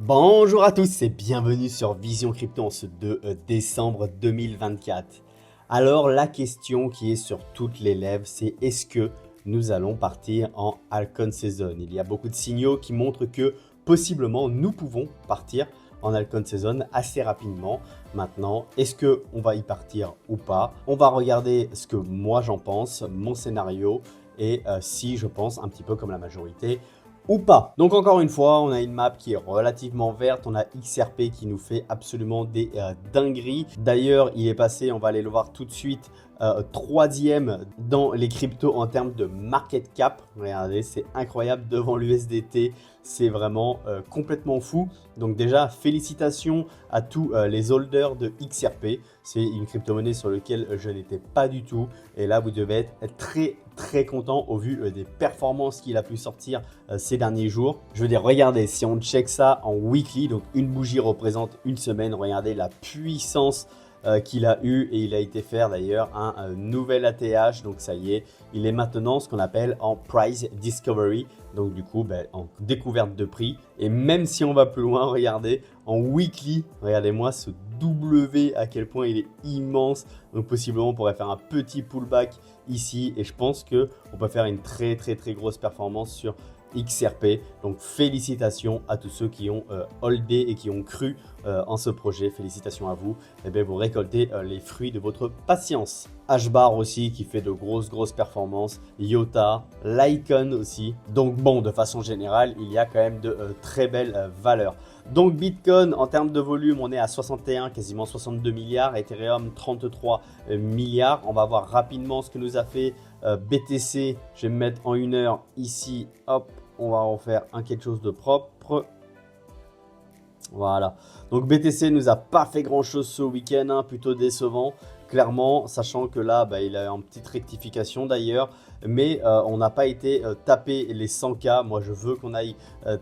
Bonjour à tous et bienvenue sur Vision Crypto en ce 2 décembre 2024. Alors la question qui est sur toutes les lèvres, c'est est-ce que nous allons partir en Altcoin Season? Il y a beaucoup de signaux qui montrent que possiblement nous pouvons partir en Altcoin Season assez rapidement. Maintenant, est-ce qu'on va y partir ou pas? On va regarder ce que moi j'en pense, mon scénario et si je pense un petit peu comme la majorité ou pas. Donc encore une fois, on a une map qui est relativement verte, on a XRP qui nous fait absolument des dingueries. D'ailleurs, il est passé, on va aller le voir tout de suite, troisième dans les cryptos en termes de market cap. Regardez, c'est incroyable devant l'USDT, c'est vraiment complètement fou. Donc déjà, félicitations à tous les holders de XRP. C'est une crypto-monnaie sur laquelle je n'étais pas du tout. Et là, vous devez être très content au vu des performances qu'il a pu sortir ces derniers jours. Je veux dire, regardez, si on check ça en weekly, donc une bougie représente une semaine, regardez la puissance qu'il a eu et il a été faire d'ailleurs un nouvel ATH. Donc ça y est, il est maintenant ce qu'on appelle en price discovery. Donc du coup, en découverte de prix. Et même si on va plus loin, regardez, en weekly, regardez-moi ce W, à quel point il est immense. Donc possiblement, on pourrait faire un petit pullback ici. Et je pense qu'on peut faire une très grosse performance sur XRP. Donc félicitations à tous ceux qui ont holdé et qui ont cru en ce projet. Félicitations à vous. Et bien, vous récoltez les fruits de votre patience. HBAR aussi qui fait de grosses performances. IOTA, Lycon aussi. Donc bon, de façon générale, il y a quand même de très belles valeurs. Donc Bitcoin, en termes de volume, on est à 61, quasiment 62 milliards. Ethereum, 33 milliards. On va voir rapidement ce que nous a fait BTC. Je vais me mettre en 1 heure ici. Hop, on va en faire quelque chose de propre. Voilà. Donc BTC nous a pas fait grand chose ce week-end, hein, plutôt décevant. Clairement, sachant que là, il a une petite rectification d'ailleurs. Mais on n'a pas été taper les 100K. Moi, je veux qu'on aille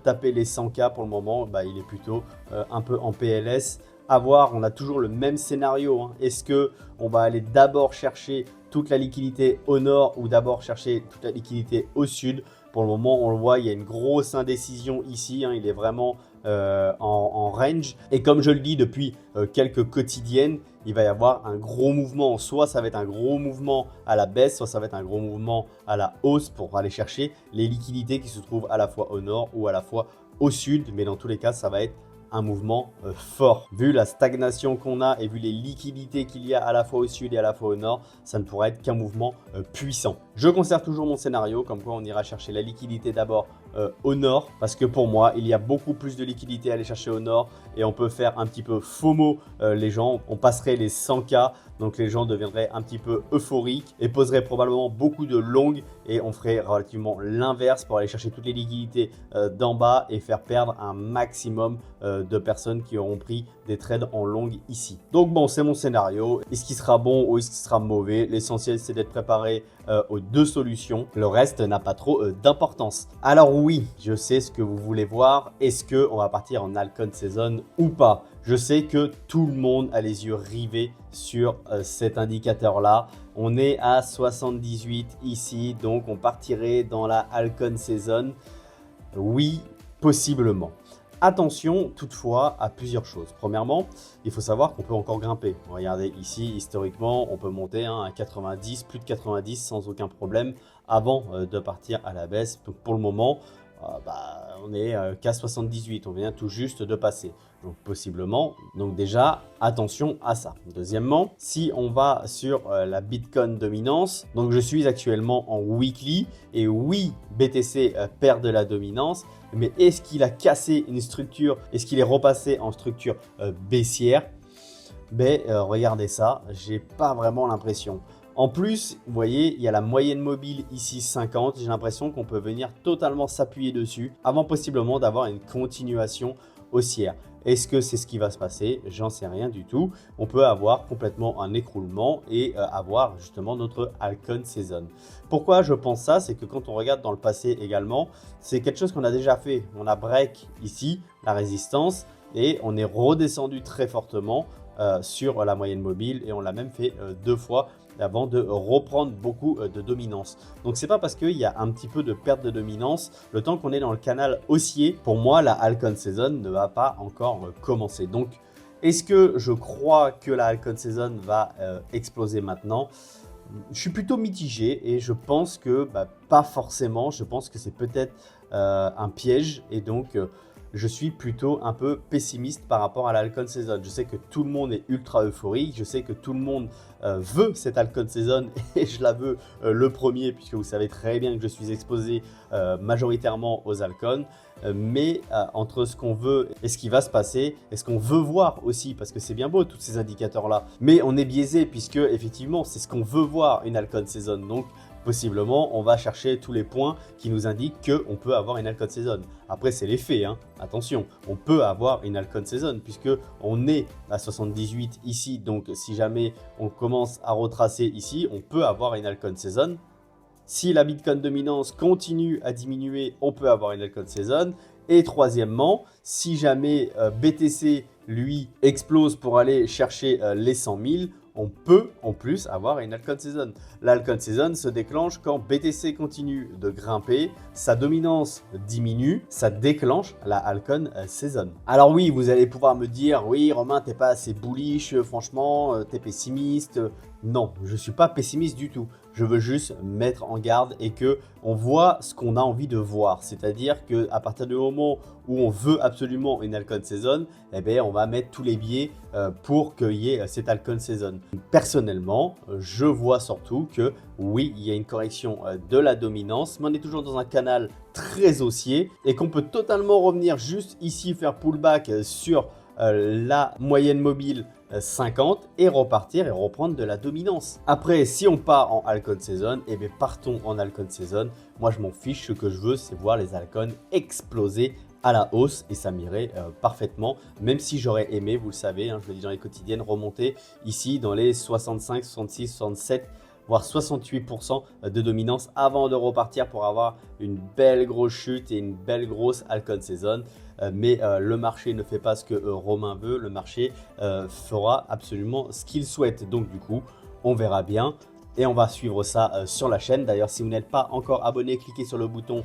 taper les 100K pour le moment. Il est plutôt un peu en PLS. À voir, on a toujours le même scénario, hein. Est-ce qu'on va aller d'abord chercher toute la liquidité au nord ou d'abord chercher toute la liquidité au sud? Pour le moment, on le voit, il y a une grosse indécision ici, hein. Il est vraiment en range. Et comme je le dis depuis quelques quotidiennes, il va y avoir un gros mouvement. Soit ça va être un gros mouvement à la baisse, soit ça va être un gros mouvement à la hausse pour aller chercher les liquidités qui se trouvent à la fois au nord ou à la fois au sud. Mais dans tous les cas, ça va être un mouvement fort. Vu la stagnation qu'on a et vu les liquidités qu'il y a à la fois au sud et à la fois au nord, ça ne pourrait être qu'un mouvement puissant. Je conserve toujours mon scénario, comme quoi on ira chercher la liquidité d'abord au nord, parce que pour moi, il y a beaucoup plus de liquidité à aller chercher au nord et on peut faire un petit peu FOMO les gens. On passerait les 100K, donc les gens deviendraient un petit peu euphoriques et poseraient probablement beaucoup de longues et on ferait relativement l'inverse pour aller chercher toutes les liquidités d'en bas et faire perdre un maximum de personnes qui auront pris des trades en longue ici. Donc bon, c'est mon scénario. Est-ce qu'il sera bon ou est-ce qu'il sera mauvais? L'essentiel, c'est d'être préparé aux deux solutions. Le reste n'a pas trop d'importance. Alors oui, je sais ce que vous voulez voir. Est-ce qu'on va partir en Altcoin Season ou pas? Je sais que tout le monde a les yeux rivés sur cet indicateur-là. On est à 78 ici, donc on partirait dans la Altcoin Season. Oui, possiblement. Attention toutefois à plusieurs choses. Premièrement, il faut savoir qu'on peut encore grimper. Regardez ici, historiquement, on peut monter à 90, plus de 90 sans aucun problème avant de partir à la baisse. Donc pour le moment, on est qu'à 78, on vient tout juste de passer. Donc possiblement, donc déjà, attention à ça. Deuxièmement, si on va sur la Bitcoin dominance, donc je suis actuellement en weekly et oui, BTC perd de la dominance, mais est-ce qu'il a cassé une structure? Est-ce qu'il est repassé en structure baissière? Regardez ça, j'ai pas vraiment l'impression. En plus, vous voyez, il y a la moyenne mobile ici 50. J'ai l'impression qu'on peut venir totalement s'appuyer dessus avant possiblement d'avoir une continuation haussière. Est-ce que c'est ce qui va se passer? J'en sais rien du tout. On peut avoir complètement un écroulement et avoir justement notre Altcoin Season. Pourquoi je pense ça? C'est que quand on regarde dans le passé également, c'est quelque chose qu'on a déjà fait. On a break ici, la résistance, et on est redescendu très fortement sur la moyenne mobile et on l'a même fait deux fois avant de reprendre beaucoup de dominance. Donc c'est pas parce qu'il y a un petit peu de perte de dominance, le temps qu'on est dans le canal haussier, pour moi la Halcon Season ne va pas encore commencer. Donc est-ce que je crois que la Halcon Season va exploser maintenant? Je suis plutôt mitigé et je pense que pas forcément, je pense que c'est peut-être un piège et donc je suis plutôt un peu pessimiste par rapport à la Halcon Season. Je sais que tout le monde est ultra euphorique, je sais que tout le monde veut cette Halcon Season et je la veux le premier puisque vous savez très bien que je suis exposé majoritairement aux Halcons. Mais entre ce qu'on veut et ce qui va se passer, et ce qu'on veut voir aussi, parce que c'est bien beau tous ces indicateurs-là, mais on est biaisé puisque effectivement c'est ce qu'on veut voir une Halcon Season. Donc possiblement on va chercher tous les points qui nous indiquent qu'on peut avoir une Halcon Season. Après c'est les faits, hein. Attention, on peut avoir une Halcon Season puisque on est à 78 ici, donc si jamais on commence à retracer ici, on peut avoir une Halcon Season. Si la Bitcoin dominance continue à diminuer, on peut avoir une Halcon Season. Et troisièmement, si jamais BTC, lui, explose pour aller chercher les 100 000, on peut en plus avoir une Halcon Season. La Halcon Season se déclenche quand BTC continue de grimper, sa dominance diminue, ça déclenche la Halcon Season. Alors oui, vous allez pouvoir me dire, oui Romain, t'es pas assez bullish, franchement, t'es pessimiste. Non, je ne suis pas pessimiste du tout. Je veux juste mettre en garde et que on voit ce qu'on a envie de voir. C'est-à-dire qu'à partir du moment où on veut absolument une Halcon Season, eh bien, on va mettre tous les biais pour qu'il y ait cette Halcon Season. Personnellement, je vois surtout que oui, il y a une correction de la dominance, mais on est toujours dans un canal très haussier et qu'on peut totalement revenir juste ici, faire pullback sur la moyenne mobile 50 et repartir et reprendre de la dominance. Après, si on part en Halcon Season, eh bien partons en Halcon Season. Moi, je m'en fiche. Ce que je veux, c'est voir les Halcons exploser à la hausse et ça m'irait parfaitement. Même si j'aurais aimé, vous le savez, hein, je le dis dans les quotidiennes, remonter ici dans les 65, 66, 67 voire 68% de dominance avant de repartir pour avoir une belle grosse chute et une belle grosse Halcon Season. Mais le marché ne fait pas ce que Romain veut, le marché fera absolument ce qu'il souhaite. Donc du coup, on verra bien. Et on va suivre ça sur la chaîne. D'ailleurs, si vous n'êtes pas encore abonné, cliquez sur le bouton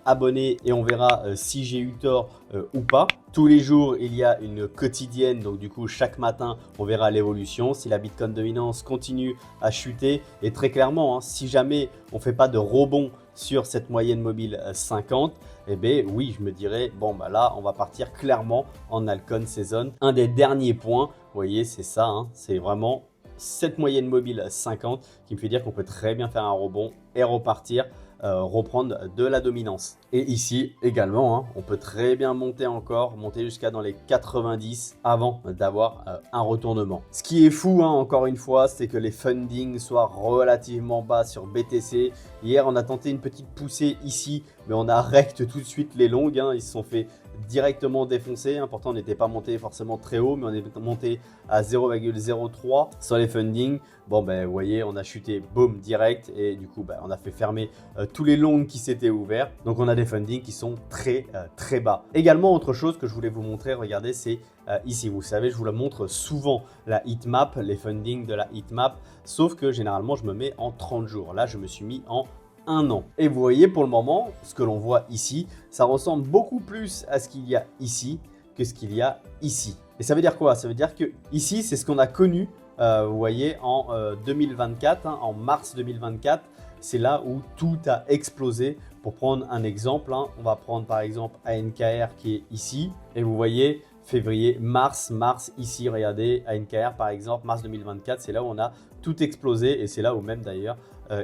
abonner et on verra si j'ai eu tort ou pas. Tous les jours, il y a une quotidienne. Donc du coup, chaque matin, on verra l'évolution. Si la Bitcoin dominance continue à chuter. Et très clairement, hein, si jamais on ne fait pas de rebond sur cette moyenne mobile 50, eh bien oui, je me dirais, bon bah là, on va partir clairement en Halcon Season. Un des derniers points, vous voyez, c'est ça, hein, c'est vraiment cette moyenne mobile 50 qui me fait dire qu'on peut très bien faire un rebond et repartir, reprendre de la dominance. Et ici également, hein, on peut très bien monter encore, monter jusqu'à dans les 90 avant d'avoir un retournement. Ce qui est fou, hein, encore une fois, c'est que les fundings soient relativement bas sur BTC. Hier, on a tenté une petite poussée ici, mais on arrête tout de suite les longues. Hein, ils se sont fait directement défoncé. Pourtant, on n'était pas monté forcément très haut, mais on est monté à 0,03 sur les fundings. Bon, ben, vous voyez, on a chuté, boum, direct. Et du coup, ben, on a fait fermer tous les longs qui s'étaient ouverts. Donc, on a des fundings qui sont très, très bas. Également, autre chose que je voulais vous montrer, regardez, c'est ici. Vous savez, je vous la montre souvent, la heatmap, les fundings de la heatmap. Sauf que généralement, je me mets en 30 jours. Là, je me suis mis en 1 an. Et vous voyez pour le moment, ce que l'on voit ici, ça ressemble beaucoup plus à ce qu'il y a ici que ce qu'il y a ici. Et ça veut dire quoi? Ça veut dire que ici, c'est ce qu'on a connu, vous voyez, en 2024, hein, en mars 2024. C'est là où tout a explosé. Pour prendre un exemple, hein, on va prendre par exemple ANKR qui est ici. Et vous voyez, février, mars, ici, regardez, ANKR par exemple, mars 2024, c'est là où on a tout explosé. Et c'est là où même d'ailleurs,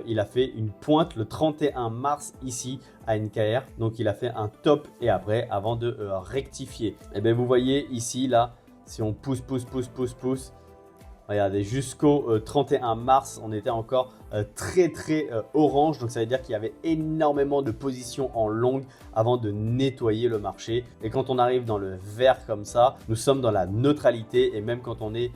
il a fait une pointe le 31 mars ici à NKR. Donc, il a fait un top et après avant de rectifier. Et bien, vous voyez ici, là, si on pousse, regardez, jusqu'au 31 mars, on était encore très orange. Donc, ça veut dire qu'il y avait énormément de positions en longue avant de nettoyer le marché. Et quand on arrive dans le vert comme ça, nous sommes dans la neutralité. Et même quand on est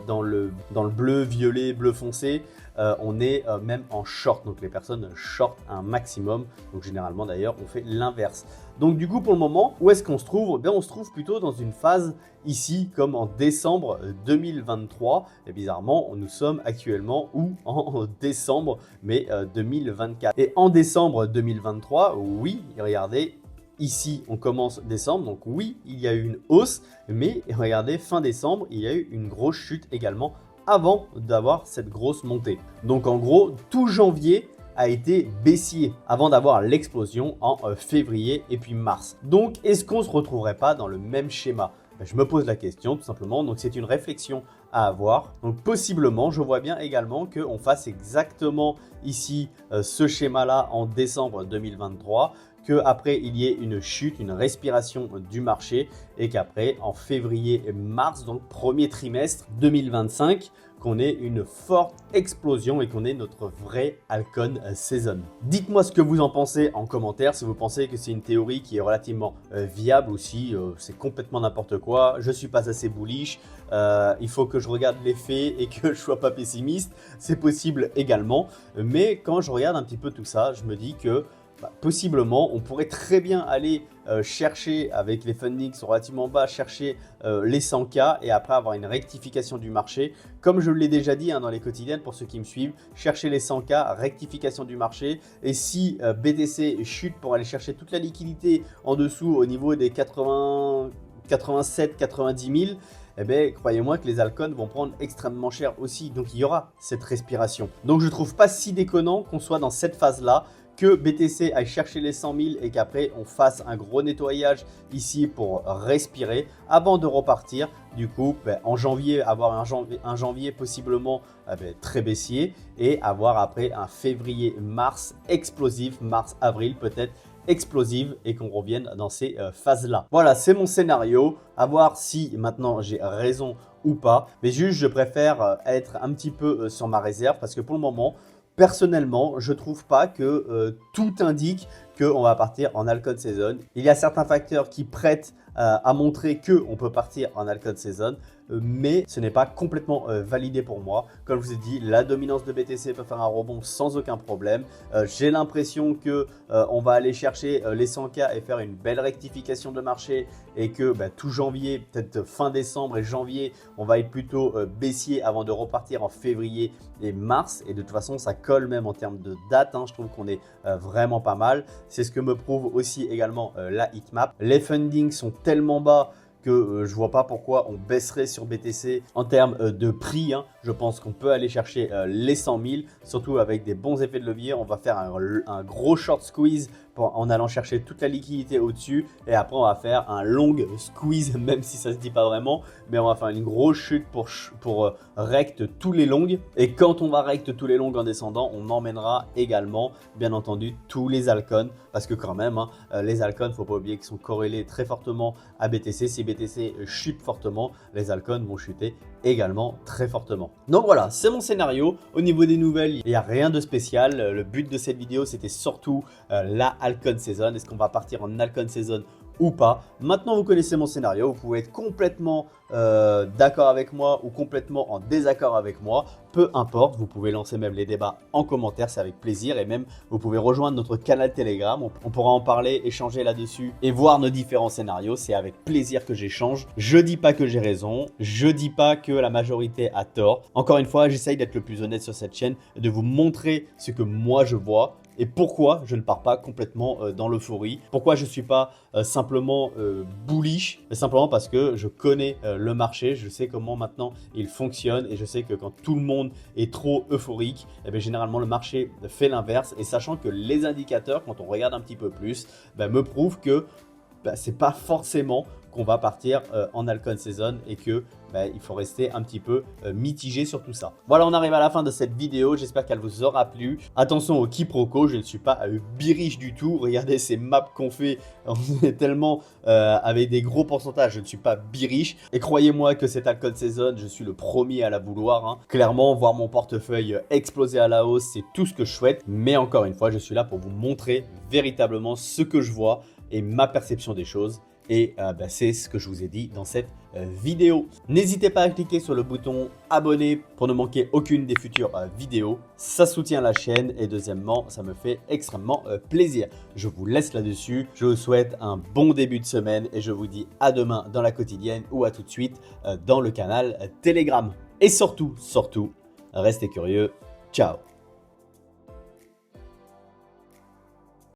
dans le bleu, violet, bleu foncé, on est même en short. Donc les personnes short un maximum. Donc généralement d'ailleurs, on fait l'inverse. Donc du coup, pour le moment, où est-ce qu'on se trouve? Bien, on se trouve plutôt dans une phase ici, comme en décembre 2023. Et bizarrement, nous sommes actuellement où? En décembre, mais 2024. Et en décembre 2023, oui, regardez, ici, on commence décembre. Donc oui, il y a eu une hausse, mais regardez, fin décembre, il y a eu une grosse chute également avant d'avoir cette grosse montée. Donc en gros, tout janvier a été baissier avant d'avoir l'explosion en février et puis mars. Donc, est-ce qu'on ne se retrouverait pas dans le même schéma? Je me pose la question tout simplement. Donc, c'est une réflexion à avoir. Donc, possiblement, je vois bien également qu'on fasse exactement ici ce schéma-là en décembre 2023. Qu'après il y ait une chute, une respiration du marché et qu'après en février et mars, donc premier trimestre 2025, qu'on ait une forte explosion et qu'on ait notre vrai Alcon Season. Dites-moi ce que vous en pensez en commentaire, si vous pensez que c'est une théorie qui est relativement viable ou si c'est complètement n'importe quoi. Je ne suis pas assez bullish, il faut que je regarde les faits et que je ne sois pas pessimiste, c'est possible également. Mais quand je regarde un petit peu tout ça, je me dis que possiblement, on pourrait très bien aller chercher avec les fundings relativement bas, chercher les 100K et après avoir une rectification du marché. Comme je l'ai déjà dit dans les quotidiennes pour ceux qui me suivent, chercher les 100K, rectification du marché. Et si BTC chute pour aller chercher toute la liquidité en dessous au niveau des 87, 90 000, eh bien, croyez-moi que les altcoins vont prendre extrêmement cher aussi. Donc, il y aura cette respiration. Donc, je ne trouve pas si déconnant qu'on soit dans cette phase-là, que BTC aille chercher les 100 000 et qu'après on fasse un gros nettoyage ici pour respirer avant de repartir. Du coup, en janvier, avoir un janvier possiblement très baissier et avoir après un février-mars explosif, mars-avril peut-être explosive et qu'on revienne dans ces phases-là. Voilà, c'est mon scénario. À voir si maintenant j'ai raison ou pas. Mais juste, je préfère être un petit peu sur ma réserve parce que pour le moment, personnellement, je ne trouve pas que tout indique qu'on va partir en Alcon Season. Il y a certains facteurs qui prêtent à montrer qu'on peut partir en Alcon Season, mais ce n'est pas complètement validé pour moi. Comme je vous ai dit, la dominance de BTC peut faire un rebond sans aucun problème. J'ai l'impression qu'on va aller chercher les 100K et faire une belle rectification de marché et que tout janvier, peut-être fin décembre et janvier, on va être plutôt baissier avant de repartir en février et mars. Et de toute façon, ça colle même en termes de date. Je trouve qu'on est vraiment pas mal. C'est ce que me prouve aussi également la heatmap. Les fundings sont tellement bas que je ne vois pas pourquoi on baisserait sur BTC en termes de prix. Je pense qu'on peut aller chercher les 100 000, surtout avec des bons effets de levier. On va faire un gros short squeeze en allant chercher toute la liquidité au-dessus et après on va faire un long squeeze, même si ça ne se dit pas vraiment, mais on va faire une grosse chute pour rect tous les longs. Et quand on va rect tous les longs en descendant, on emmènera également bien entendu tous les altcoins parce que quand même les altcoins, il ne faut pas oublier qu'ils sont corrélés très fortement à BTC. Si BTC chute fortement, les altcoins vont chuter également très fortement. Donc voilà, c'est mon scénario. Au niveau des nouvelles, il n'y a rien de spécial. Le but de cette vidéo, c'était surtout la Alcon Season. Est-ce qu'on va partir en Alcon Season ou pas? Maintenant, vous connaissez mon scénario. Vous pouvez être complètement d'accord avec moi ou complètement en désaccord avec moi. Peu importe, vous pouvez lancer même les débats en commentaire, c'est avec plaisir. Et même, vous pouvez rejoindre notre canal Telegram. On pourra en parler, échanger là-dessus et voir nos différents scénarios. C'est avec plaisir que j'échange. Je dis pas que j'ai raison. Je dis pas que la majorité a tort. Encore une fois, j'essaye d'être le plus honnête sur cette chaîne, de vous montrer ce que moi je vois. Et pourquoi je ne pars pas complètement dans l'euphorie? Pourquoi je ne suis pas simplement bullish? Simplement parce que je connais le marché, je sais comment maintenant il fonctionne et je sais que quand tout le monde est trop euphorique, eh bien, généralement le marché fait l'inverse. Et sachant que les indicateurs, quand on regarde un petit peu plus, me prouvent que c'est pas forcément qu'on va partir en Alcon Season et que il faut rester un petit peu mitigé sur tout ça. Voilà, on arrive à la fin de cette vidéo. J'espère qu'elle vous aura plu. Attention au quiproquo, je ne suis pas bearish du tout. Regardez ces maps qu'on fait. On est tellement avec des gros pourcentages. Je ne suis pas bearish. Et croyez-moi que cette Alcon Season, je suis le premier à la vouloir. Clairement, voir mon portefeuille exploser à la hausse, c'est tout ce que je souhaite. Mais encore une fois, je suis là pour vous montrer véritablement ce que je vois et ma perception des choses. Et c'est ce que je vous ai dit dans cette vidéos. N'hésitez pas à cliquer sur le bouton abonner pour ne manquer aucune des futures vidéos. Ça soutient la chaîne et deuxièmement, ça me fait extrêmement plaisir. Je vous laisse là-dessus. Je vous souhaite un bon début de semaine et je vous dis à demain dans la quotidienne ou à tout de suite dans le canal Telegram. Et surtout, restez curieux. Ciao.